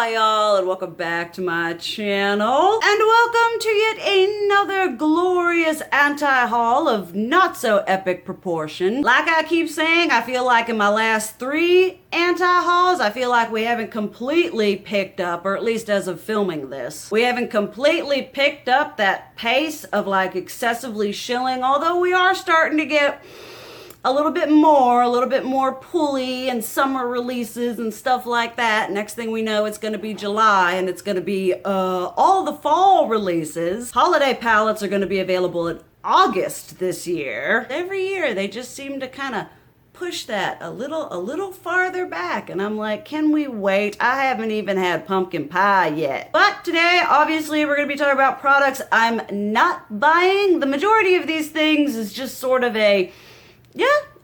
Hi y'all, and welcome back to my channel. And welcome to yet another glorious anti-haul of not so epic proportion. Like I keep saying, I feel like in my last 3 anti-hauls, I feel like we haven't completely picked up, or at least as of filming this, we haven't completely picked up that pace of like excessively shilling, although we are starting to get a little bit more pulley and summer releases and stuff like that. Next thing we know, it's going to be July and it's going to be all the fall releases. Holiday palettes are going to be available in August this year. Every year they just seem to kind of push that a little farther back, and I'm like, can we wait? I haven't even had pumpkin pie yet. But today, obviously, we're going to be talking about products I'm not buying. The majority of these things is just sort of a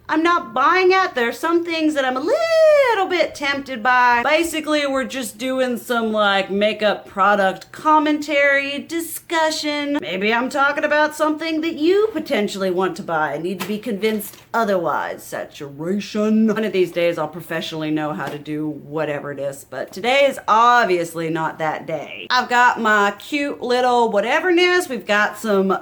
I'm not buying it. There's some things that I'm a little bit tempted by. Basically, we're just doing some like makeup product commentary, discussion. Maybe I'm talking about something that you potentially want to buy. I need to be convinced otherwise. Saturation. One of these days, I'll professionally know how to do whatever it is, but today is obviously not that day. I've got my cute little whateverness. We've got some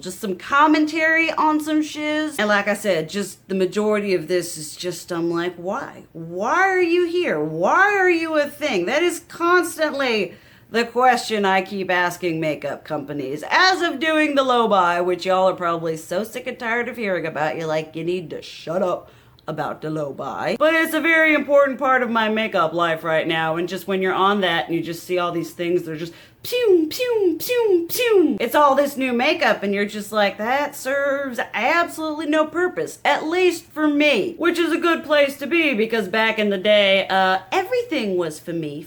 just some commentary on some shiz. And like I said, just the majority of this is just, I'm like, why? Why are you here? Why are you a thing? That is constantly the question I keep asking makeup companies as of doing the low buy, which y'all are probably so sick and tired of hearing about. You're like, you need to shut up about the low buy. But it's a very important part of my makeup life right now, and just when you're on that and you just see all these things, they're just pew, pew, pew, pew. It's all this new makeup and you're just like, that serves absolutely no purpose, at least for me. Which is a good place to be, because back in the day, everything was for me,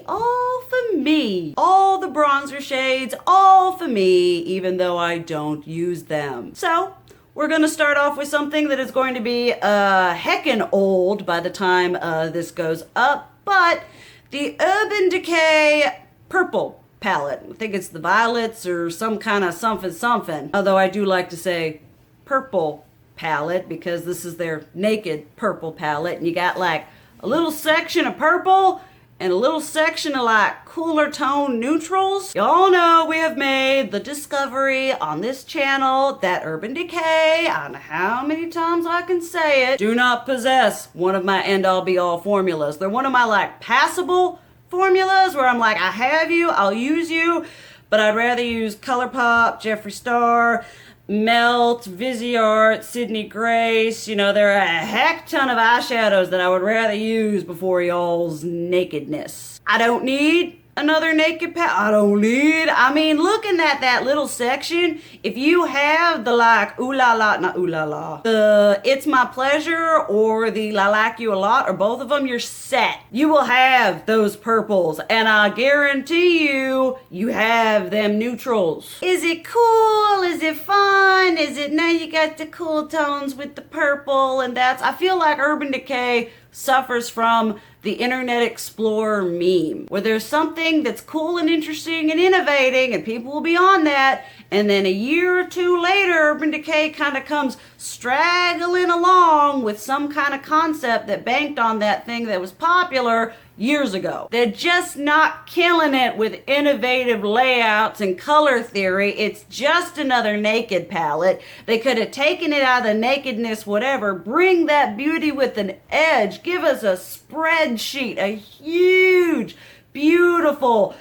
all for me. All the bronzer shades, all for me, even though I don't use them. So, we're going to start off with something that is going to be heckin' old by the time this goes up, but the Urban Decay Purple palette. I think it's the violets or some kind of something. Although I do like to say purple palette because this is their naked purple palette, and you got like a little section of purple and a little section of like cooler tone neutrals. Y'all know we have made the discovery on this channel that Urban Decay, I don't know how many times I can say it, do not possess one of my end-all be-all formulas. They're one of my like passable formulas where I'm like, I have you, I'll use you, but I'd rather use ColourPop, Jeffree Star, Melt, Viseart, Sydney Grace. You know, there are a heck ton of eyeshadows that I would rather use before y'all's nakedness. I don't need another naked palette. I mean, looking at that little section, if you have the like the It's My Pleasure or the I Like You A Lot, or both of them, you're set. You will have those purples, and I guarantee you, you have them neutrals. Is it cool? Is it fun? Is it, now you got the cool tones with the purple, and I feel like Urban Decay suffers from the Internet Explorer meme, where there's something that's cool and interesting and innovating and people will be on that, and then a year or two later, Urban Decay kind of comes straggling along with some kind of concept that banked on that thing that was popular years ago. They're just not killing it with innovative layouts and color theory. It's just another naked palette. They could have taken it out of the nakedness, whatever, bring that beauty with an edge, give us a spreadsheet, a huge, beautiful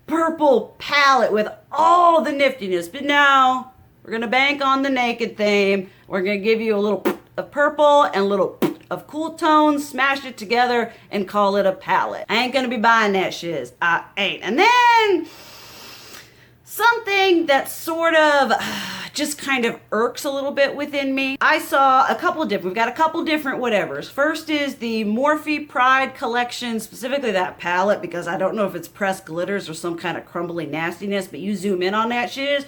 purple palette with all the niftiness. But now, we're gonna bank on the naked theme. We're gonna give you a little of purple and a little of cool tones, smash it together and call it a palette. I ain't gonna be buying that shiz. I ain't. And then something that sort of just kind of irks a little bit within me. I saw we've got a couple different whatevers. First is the Morphe Pride collection, specifically that palette, because I don't know if it's pressed glitters or some kind of crumbly nastiness, but you zoom in on that shiz,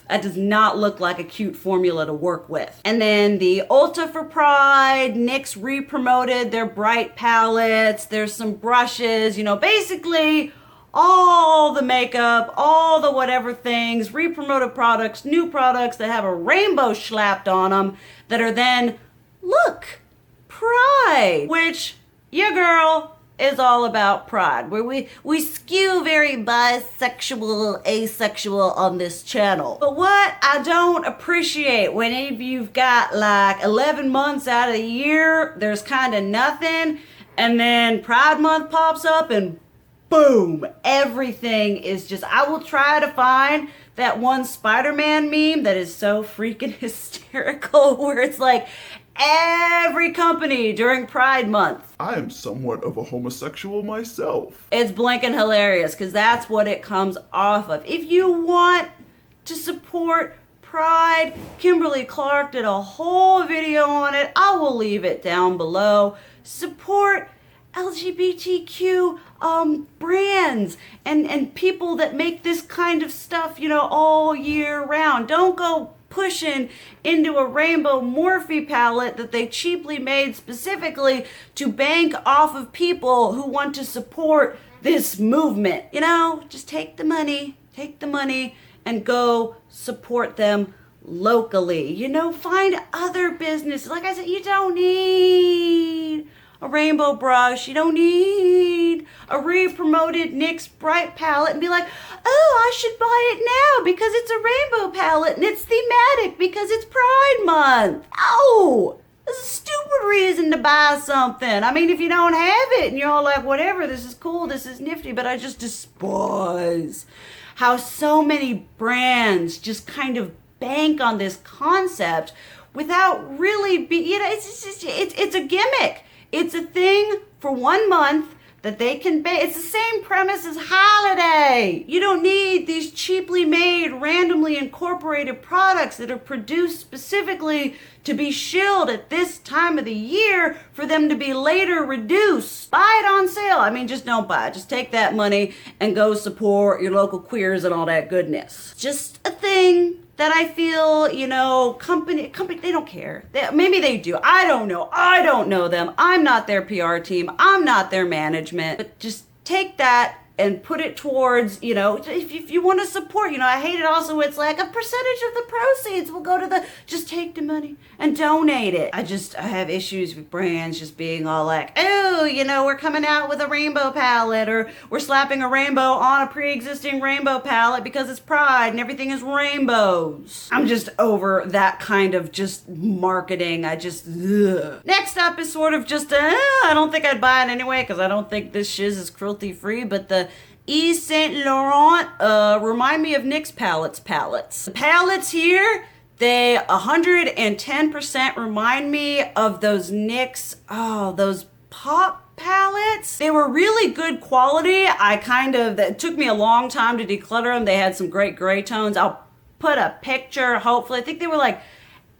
that does not look like a cute formula to work with. And then the Ulta for Pride, NYX re-promoted their bright palettes. There's some brushes, you know, basically all the makeup, all the whatever things, re-promoted products, new products that have a rainbow slapped on them that are then, look, Pride, which your girl is all about pride, where we skew very bisexual, asexual on this channel. But what I don't appreciate when if you've got like 11 months out of the year, there's kind of nothing, and then Pride Month pops up and boom, everything is just, I will try to find that one Spider-Man meme that is so freaking hysterical where it's like, every company during Pride Month. I am somewhat of a homosexual myself. It's blinking hilarious because that's what it comes off of. If you want to support Pride, Kimberly Clark did a whole video on it. I will leave it down below. Support LGBTQ brands and people that make this kind of stuff, you know, all year round. Don't go pushing into a rainbow Morphe palette that they cheaply made specifically to bank off of people who want to support this movement. You know, just take the money and go support them locally. You know, find other businesses. Like I said, you don't need a rainbow brush. You don't need a re-promoted NYX Bright palette and be like, oh, I should buy it now because it's a rainbow palette and it's thematic because it's Pride Month. Oh, that's a stupid reason to buy something. I mean, if you don't have it and you're all like, whatever, this is cool, this is nifty, but I just despise how so many brands just kind of bank on this concept without really you know, it's a gimmick. It's a thing for 1 month that they can it's the same premise as holiday. You don't need these cheaply made, randomly incorporated products that are produced specifically to be shilled at this time of the year for them to be later reduced. Buy it on sale. I mean, just don't buy it. Just take that money and go support your local queers and all that goodness. Just a thing that I feel, you know, company, they don't care. Maybe they do. I don't know. I don't know them. I'm not their PR team. I'm not their management. But just take that and put it towards, you know, if you want to support, you know, I hate it also. It's like a percentage of the proceeds will go to just take the money and donate it. I have issues with brands just being all like, oh, you know, we're coming out with a rainbow palette or we're slapping a rainbow on a pre-existing rainbow palette because it's Pride and everything is rainbows. I'm just over that kind of just marketing. Ugh. Next up is sort of just, I don't think I'd buy it anyway because I don't think this shiz is cruelty free, but the Yves Saint Laurent remind me of NYX palettes. The palettes here, they 110% remind me of those NYX, those pop palettes. They were really good quality. It took me a long time to declutter them. They had some great gray tones. I'll put a picture, hopefully. I think they were like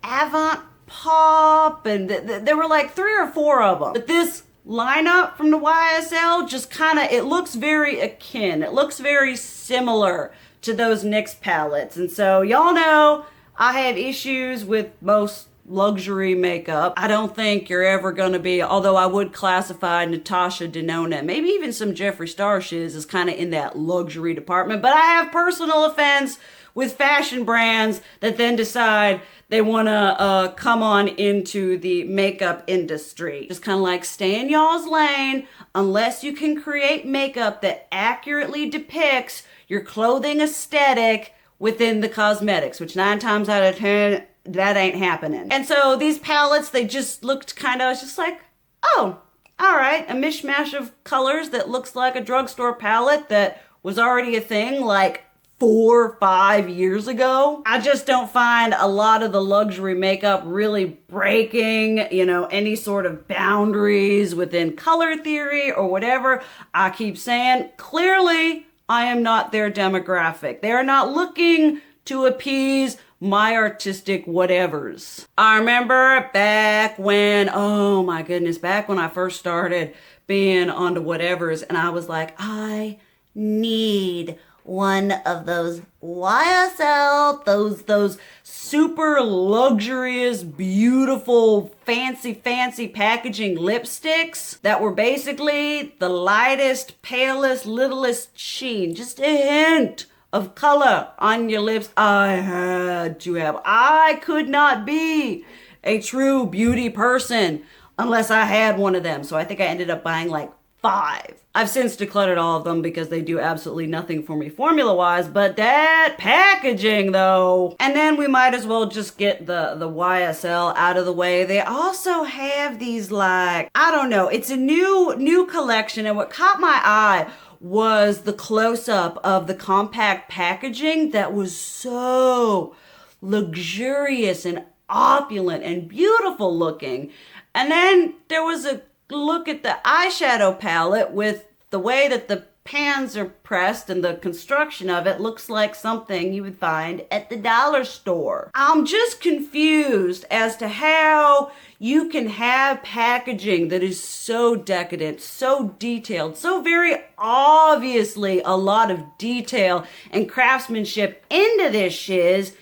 Avant Pop, and there were like 3 or 4 of them. But this lineup from the YSL just kind of, it looks very akin. It looks very similar to those NYX palettes. And so y'all know I have issues with most luxury makeup. I don't think you're ever gonna be, although I would classify Natasha Denona, maybe even some Jeffree Star shiz as kind of in that luxury department, but I have personal offense with fashion brands that then decide they want to come on into the makeup industry. Just kind of like, stay in y'all's lane unless you can create makeup that accurately depicts your clothing aesthetic within the cosmetics, which 9 times out of 10, that ain't happening. And so these palettes, they just looked kind of, just like, oh, all right, a mishmash of colors that looks like a drugstore palette that was already a thing like 4 or 5 years ago. I just don't find a lot of the luxury makeup really breaking, you know, any sort of boundaries within color theory or whatever. I keep saying, clearly, I am not their demographic. They are not looking to appease my artistic whatevers. I remember back when, oh my goodness, back when I first started being onto whatevers, and I was like, I need one of those YSL, those super luxurious, beautiful, fancy packaging lipsticks that were basically the lightest, palest, littlest sheen. Just a hint of color on your lips. I had to have. I could not be a true beauty person unless I had one of them. So I think I ended up buying like 5. I've since decluttered all of them because they do absolutely nothing for me formula-wise, but that packaging though. And then we might as well just get the YSL out of the way. They also have these like, I don't know, it's a new collection, and what caught my eye was the close-up of the compact packaging that was so luxurious and opulent and beautiful looking. And then there was a look at the eyeshadow palette with the way that the pans are pressed, and the construction of it looks like something you would find at the dollar store. I'm just confused as to how you can have packaging that is so decadent, so detailed, so very obviously a lot of detail and craftsmanship into this shiz,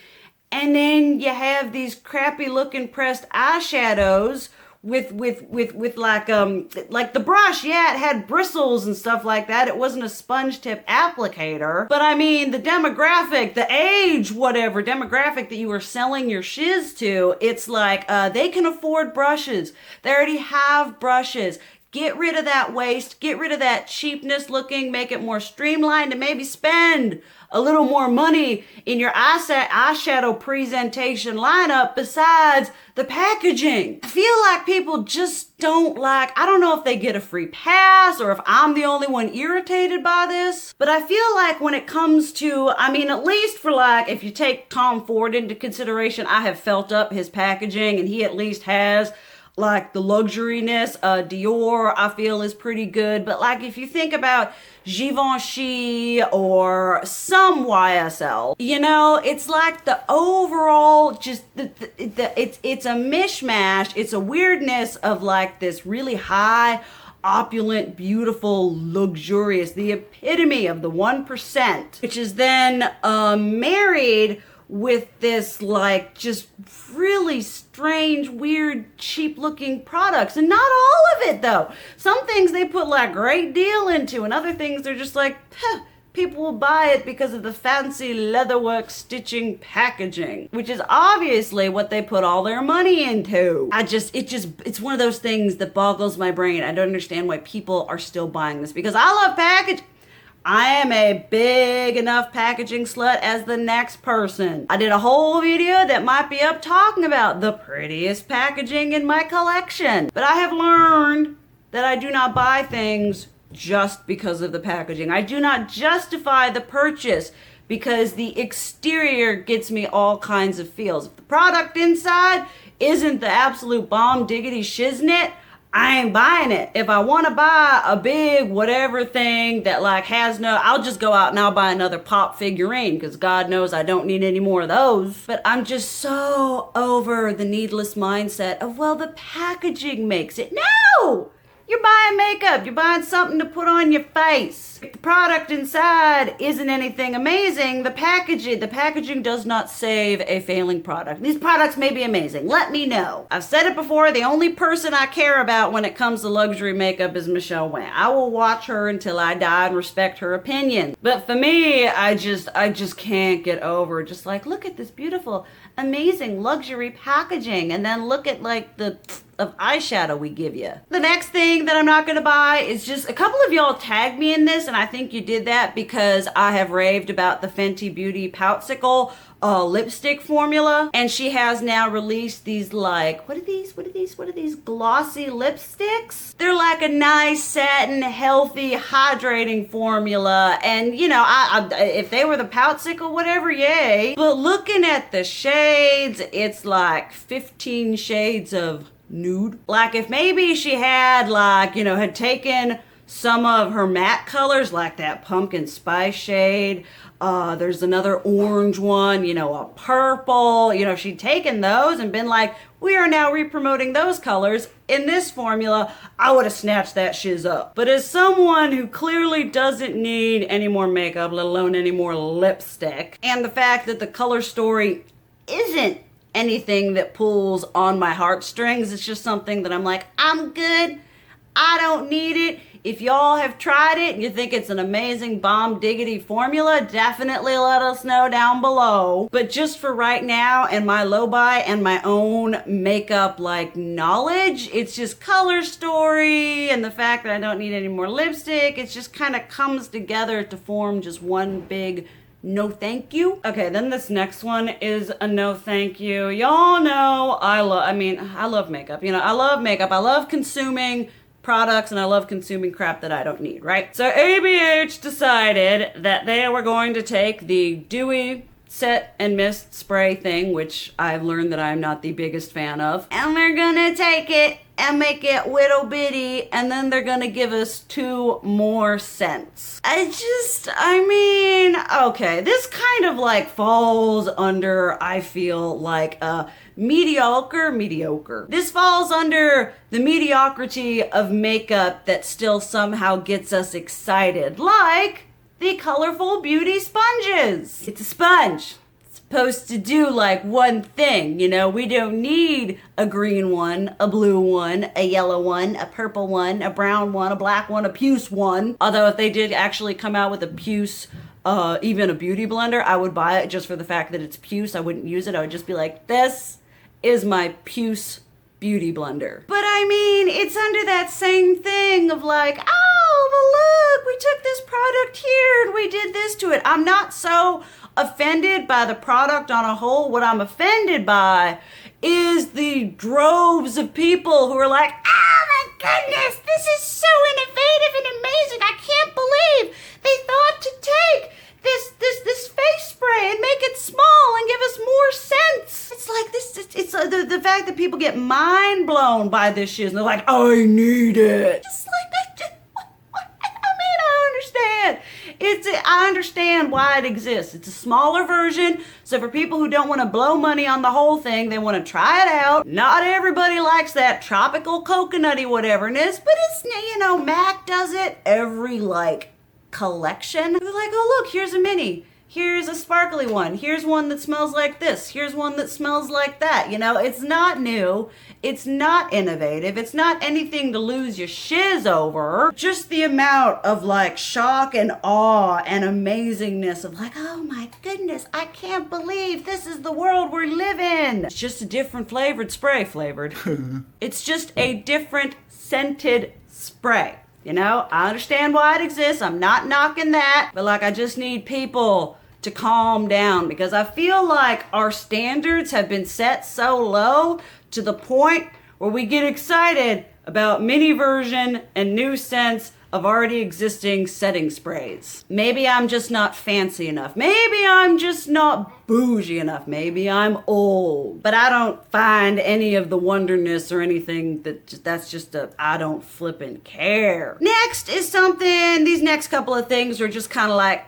and then you have these crappy looking pressed eyeshadows with like the brush, yeah, it had bristles and stuff like that. It wasn't a sponge tip applicator. But I mean, the demographic, the age, whatever demographic that you were selling your shiz to, it's like they can afford brushes. They already have brushes. Get rid of that waste, get rid of that cheapness looking, make it more streamlined, and maybe spend a little more money in your eyeshadow presentation lineup besides the packaging. I feel like people just don't like, I don't know if they get a free pass or if I'm the only one irritated by this, but I feel like when it comes to, I mean, at least for like, if you take Tom Ford into consideration, I have felt up his packaging and he at least has like the luxuriness. Dior I feel is pretty good, but like if you think about Givenchy or some YSL, you know, it's like the overall just it's a mishmash. It's a weirdness of like this really high, opulent, beautiful, luxurious, the epitome of the 1%, which is then married with this like just really strange, weird, cheap looking products. And not all of it though. Some things they put like great deal into, and other things they're just like, people will buy it because of the fancy leatherwork stitching packaging, which is obviously what they put all their money into. It's one of those things that boggles my brain. I don't understand why people are still buying this, because I love packaging. I am a big enough packaging slut as the next person. I did a whole video that might be up talking about the prettiest packaging in my collection. But I have learned that I do not buy things just because of the packaging. I do not justify the purchase because the exterior gets me all kinds of feels. If the product inside isn't the absolute bomb diggity shiznit, I ain't buying it. If I want to buy a big whatever thing that like has no, I'll just go out and I'll buy another pop figurine, because God knows I don't need any more of those. But I'm just so over the needless mindset of, well, the packaging makes it. No! You're buying makeup. You're buying something to put on your face. If the product inside isn't anything amazing, the packaging does not save a failing product. These products may be amazing. Let me know. I've said it before. The only person I care about when it comes to luxury makeup is Michelle Wang. I will watch her until I die and respect her opinion. But for me, I just can't get over just like, look at this beautiful, amazing luxury packaging, and then look at like the of eyeshadow we give you. The next thing that I'm not gonna buy is just, a couple of y'all tagged me in this, and I think you did that because I have raved about the Fenty Beauty Poutsicle lipstick formula, and she has now released these like, what are these glossy lipsticks? They're like a nice satin, healthy, hydrating formula, and you know, I if they were the Poutsicle whatever, yay. But looking at the shades, it's like 15 shades of nude. Like if maybe she had like, you know, had taken some of her matte colors, like that pumpkin spice shade, there's another orange one, you know, a purple, you know, if she'd taken those and been like, we are now re-promoting those colors in this formula, I would have snatched that shiz up. But as someone who clearly doesn't need any more makeup, let alone any more lipstick, and the fact that the color story isn't anything that pulls on my heartstrings, it's just something that I'm like, I'm good, I don't need it. If y'all have tried it and you think it's an amazing bomb diggity formula, definitely let us know down below. But just for right now and my low buy and my own makeup like knowledge, it's just color story and the fact that I don't need any more lipstick. It just kind of comes together to form just one big no thank you. Okay, then this next one is a no thank you. Y'all know I love makeup. You know, I love makeup. I love consuming products and I love consuming crap that I don't need, right? So ABH decided that they were going to take the dewy set and mist spray thing, which I've learned that I'm not the biggest fan of, and they're gonna take it and make it whittle bitty, and then they're gonna give us 2 more scents. Okay, this kind of like falls under, I feel like, mediocre. This falls under the mediocrity of makeup that still somehow gets us excited, like the colorful beauty sponges. It's a sponge. It's supposed to do like one thing, you know. We don't need a green one, a blue one, a yellow one, a purple one, a brown one, a black one, a puce one. Although if they did actually come out with a puce, even a beauty blender, I would buy it just for the fact that it's puce. I wouldn't use it. I would just be like, this is my puce beauty blender. But I mean, it's under that same thing of like, oh, well look, we took this product here and we did this to it. I'm not so offended by the product on a whole. What I'm offended by is the droves of people who are like, oh my goodness, this is so innovative and amazing. I can't believe they thought to take this face spray and make it small and give us more scents. It's like this, it's the fact that people get mind blown by this shit and they're like, I need it. Just like that. I understand. I understand why it exists. It's a smaller version. So for people who don't want to blow money on the whole thing, they want to try it out. Not everybody likes that tropical coconutty whateverness, but it's, you know, MAC does it every like collection. They're like, oh look, here's a mini. Here's a sparkly one. Here's one that smells like this. Here's one that smells like that. You know, it's not new. It's not innovative. It's not anything to lose your shiz over. Just the amount of like shock and awe and amazingness of like, oh my goodness, I can't believe this is the world we live in. It's just a different flavored. It's just a different scented spray. You know, I understand why it exists. I'm not knocking that. But like, I just need people to calm down because I feel like our standards have been set so low to the point where we get excited about mini version and new scents of already existing setting sprays. Maybe I'm just not fancy enough. Maybe I'm just not bougie enough. Maybe I'm old. But I don't find any of the wonderness or anything that's just I don't flippin' care. Next is something, these next couple of things are just kind of like,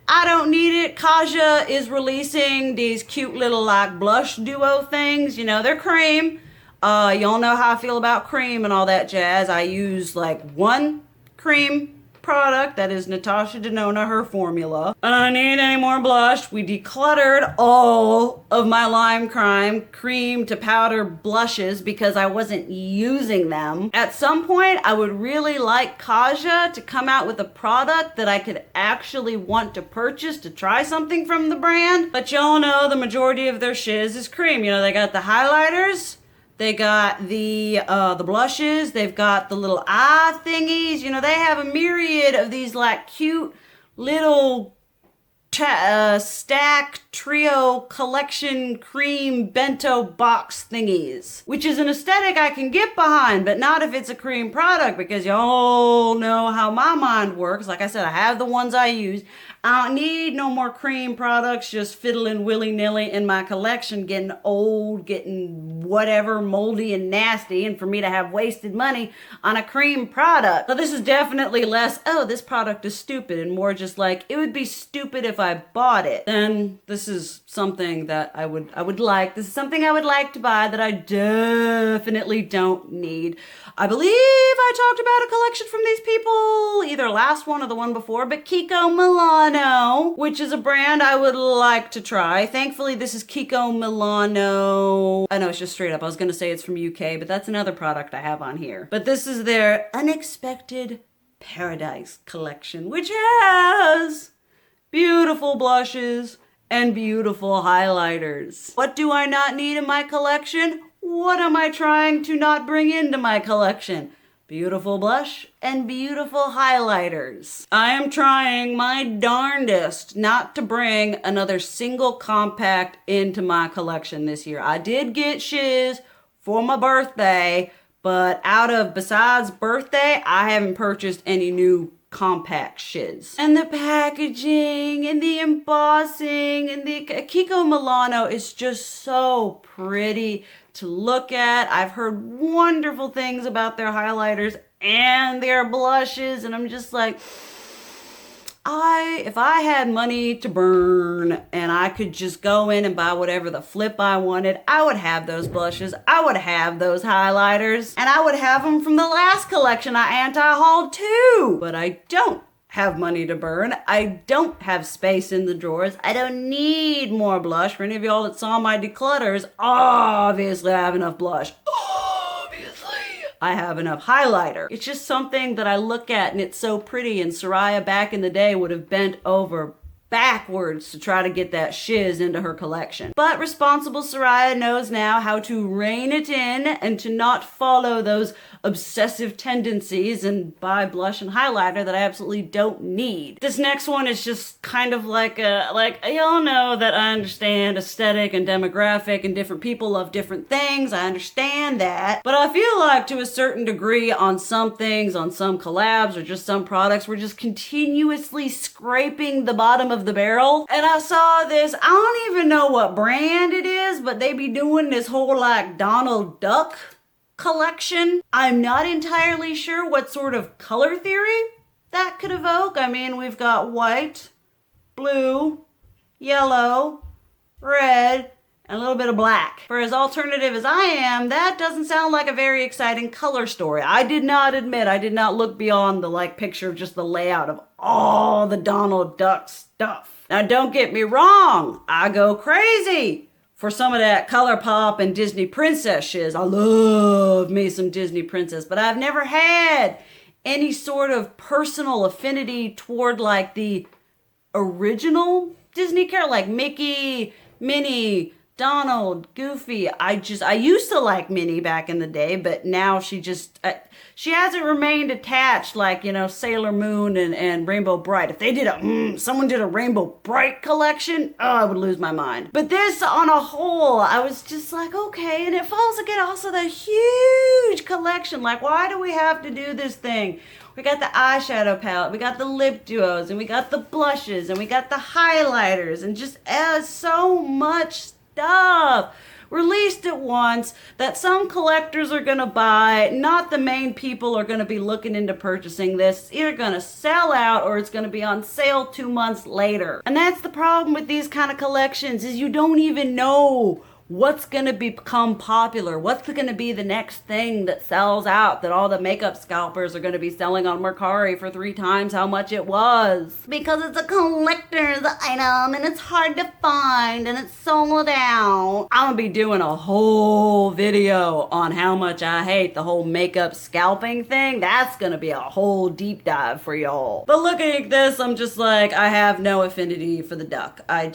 I don't need it. Kaja is releasing these cute little like blush duo things. You know, they're cream. Y'all know how I feel about cream and all that jazz. I use like one cream product, that is Natasha Denona, her formula. I don't need any more blush. We decluttered all of my lime crime cream to powder blushes because I wasn't using them. At some point, I would really like Kaja to come out with a product that I could actually want to purchase to try something from the brand. But y'all know the majority of their shiz is cream. You know, they got the highlighters, they got the blushes, they've got the little eye thingies. You know, they have a myriad of these like cute little stack trio collection cream bento box thingies, which is an aesthetic I can get behind, but not if it's a cream product because y'all know how my mind works. Like I said, I have the ones I use. I don't need no more cream products just fiddling willy-nilly in my collection, getting old, getting whatever, moldy and nasty, and for me to have wasted money on a cream product. So this is definitely less, oh, this product is stupid, and more just like, it would be stupid if I bought it. Then this is something that I would like. This is something I would like to buy that I definitely don't need. I believe I talked about a collection from these people, either last one or the one before, but Kiko Milano, which is a brand I would like to try. Thankfully, this is Kiko Milano. I know it's just straight up. I was going to say it's from UK, but that's another product I have on here. But this is their Unexpected Paradise collection, which has beautiful blushes and beautiful highlighters. What do I not need in my collection? What am I trying to not bring into my collection? Beautiful blush and beautiful highlighters. I am trying my darndest not to bring another single compact into my collection this year. I did get shiz for my birthday, but besides birthday, I haven't purchased any new compact shiz. And the packaging and the embossing and the Kiko Milano is just so pretty to look at. I've heard wonderful things about their highlighters and their blushes, and I'm just like, if I had money to burn and I could just go in and buy whatever the flip I wanted, I would have those blushes, I would have those highlighters, and I would have them from the last collection I anti-hauled too. But I don't have money to burn. I don't have space in the drawers. I don't need more blush. For any of y'all that saw my declutters, obviously I have enough blush. I have enough highlighter. It's just something that I look at and it's so pretty, and Soraya back in the day would have bent over backwards to try to get that shiz into her collection. But responsible Soraya knows now how to rein it in and to not follow those obsessive tendencies and buy blush and highlighter that I absolutely don't need. This next one is just kind of like y'all know that I understand aesthetic and demographic and different people love different things. I understand that. But I feel like to a certain degree on some things, on some collabs or just some products, we're just continuously scraping the bottom of the barrel. And I saw this, I don't even know what brand it is, but they be doing this whole like Donald Duck collection. I'm not entirely sure what sort of color theory that could evoke. I mean, we've got white, blue, yellow, red, and a little bit of black. For as alternative as I am, that doesn't sound like a very exciting color story. I did not look beyond the like picture of just the layout of all the Donald Duck stuff. Now don't get me wrong, I go crazy for some of that color pop and Disney princess shiz. I love me some Disney princess, but I've never had any sort of personal affinity toward like the original Disney character, like Mickey, Minnie, Donald, Goofy. I used to like Minnie back in the day, but now she hasn't remained attached like, Sailor Moon and Rainbow Bright. If they did someone did a Rainbow Bright collection, I would lose my mind. But this on a whole, I was just like, okay, and it falls again also the huge collection. Like, why do we have to do this thing? We got the eyeshadow palette, we got the lip duos, and we got the blushes, and we got the highlighters, and just so much stuff released at once that some collectors are going to buy. Not the main people are going to be looking into purchasing this. It's either going to sell out or it's going to be on sale 2 months later. And that's the problem with these kind of collections, is you don't even know what's going to become popular, what's going to be the next thing that sells out, that all the makeup scalpers are going to be selling on Mercari for 3 times how much it was. Because it's a collector's item and it's hard to find and it's sold out. I'm going to be doing a whole video on how much I hate the whole makeup scalping thing. That's going to be a whole deep dive for y'all. But looking at this, I'm just like, I have no affinity for the duck. I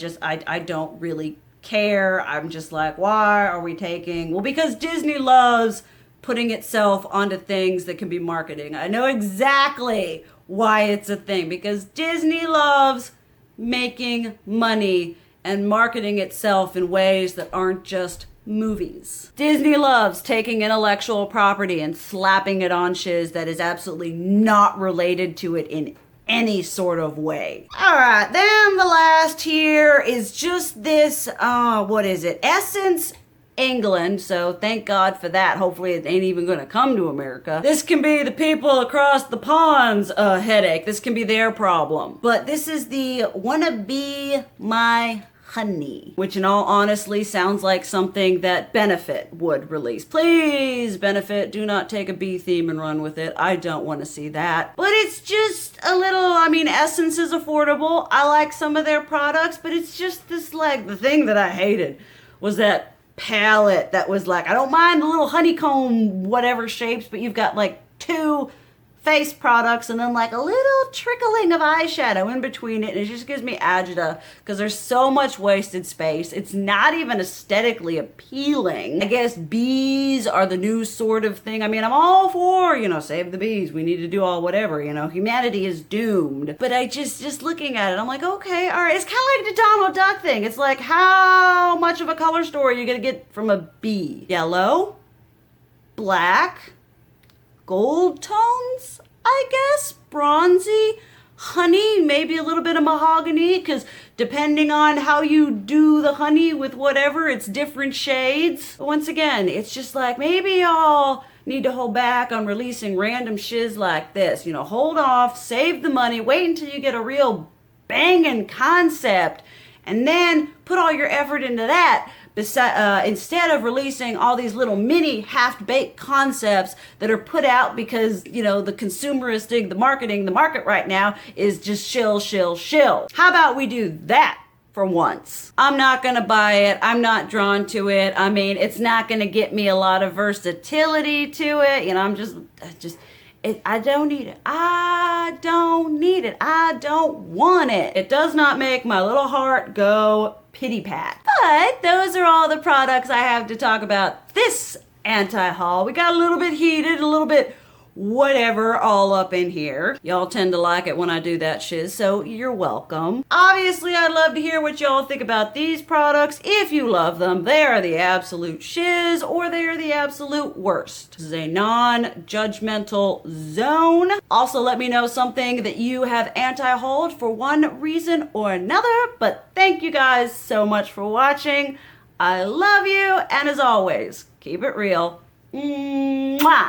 don't really care. I'm just like, why are we taking? Well, because Disney loves putting itself onto things that can be marketing. I know exactly why it's a thing, because Disney loves making money and marketing itself in ways that aren't just movies. Disney loves taking intellectual property and slapping it on shiz that is absolutely not related to it in any sort of way. All right, then the last here is just this, what is it? Essence England, so thank God for that. Hopefully it ain't even gonna come to America. This can be the people across the pond's headache. This can be their problem. But this is the Wanna Be My Honey, which in all honesty sounds like something that Benefit would release. Please, Benefit, do not take a bee theme and run with it. I don't want to see that. But it's just a little, Essence is affordable. I like some of their products, but it's just this, like, the thing that I hated was that palette that was like, I don't mind the little honeycomb whatever shapes, but you've got like 2 face products and then like a little trickling of eyeshadow in between it, and it just gives me agita because there's so much wasted space. It's not even aesthetically appealing. I guess bees are the new sort of thing. I mean, I'm all for, save the bees. We need to do all whatever, humanity is doomed. But I just looking at it, I'm like, okay, all right. It's kind of like the Donald Duck thing. It's like, how much of a color story are you gonna get from a bee? Yellow, black, gold tones, I guess, bronzy, honey, maybe a little bit of mahogany, because depending on how you do the honey with whatever, it's different shades. But once again, it's just like, maybe y'all need to hold back on releasing random shiz like this. Hold off, save the money, wait until you get a real banging concept, and then put all your effort into that. Instead of releasing all these little mini half-baked concepts that are put out because, the consumeristic, the market right now is just shill. How about we do that for once? I'm not gonna buy it. I'm not drawn to it. I mean, it's not gonna get me a lot of versatility to it. I don't need it. I don't want it. It does not make my little heart go pity pat. But those are all the products I have to talk about this anti-haul. We got a little bit heated, a little bit whatever all up in here. Y'all tend to like it when I do that shiz, so you're welcome. Obviously, I'd love to hear what y'all think about these products. If you love them, they are the absolute shiz or they are the absolute worst. This is a non-judgmental zone. Also, let me know something that you have anti-hauled for one reason or another, but thank you guys so much for watching. I love you, and as always, keep it real. Mwah!